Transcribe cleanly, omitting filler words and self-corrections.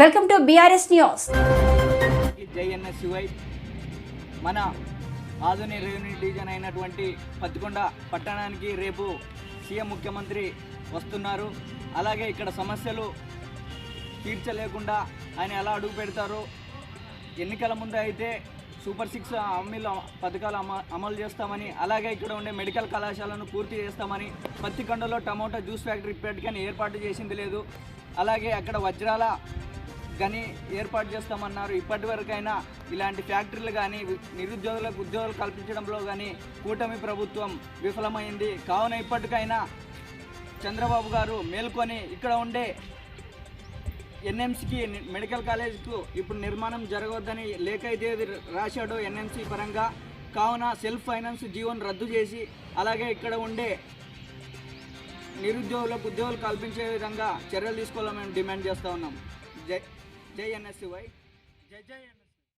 Welcome to BRS news. జై NSUI. మన ఆధునిక రెవెన్యూ డివిజన్ అయినటువంటి పత్తికొండ పట్టణానికి రేపు సీఎం ముఖ్యమంత్రి వస్తున్నారు. అలాగే ఇక్కడ సమస్యలు తీర్చలేకుండా ఆయన ఎలా అడుగు పెడతారో, ఎన్నికల ముందు అయితే సూపర్ 6 హామీల పథకాలు అమలు చేస్తామని, అలాగే ఇక్కడ ఉండే మెడికల్ కళాశాలను పూర్తి చేస్తామని, పత్తికొండలో టమోటా జ్యూస్ ఫ్యాక్టరీ ఇప్పటికైనా ఏర్పాటు చేసింది లేదు. అలాగే అక్కడ వజ్రాల గని ఏర్పాటు చేస్తామన్నారు. ఇప్పటి వరకైనా ఇలాంటి ఫ్యాక్టరీలు కానీ నిరుద్యోగులకు ఉద్యోగాలు కల్పించడంలో కానీ కూటమి ప్రభుత్వం విఫలమైంది. కావున ఇప్పటికైనా చంద్రబాబు గారు మేల్కొని ఇక్కడ ఉండే ఎన్ఎంసీకి మెడికల్ కాలేజ్కు ఇప్పుడు నిర్మాణం జరగవద్దని లేఖ అయితే రాశాడు ఎన్ఎంసీ పరంగా. కావున సెల్ఫ్ ఫైనాన్స్ జీవోను రద్దు చేసి, అలాగే ఇక్కడ ఉండే నిరుద్యోగులకు ఉద్యోగాలు కల్పించే విధంగా చర్యలు తీసుకోవాలని మేము డిమాండ్ చేస్తూ ఉన్నాం. జై ఎన్ఎస్యుఐ. జై జై.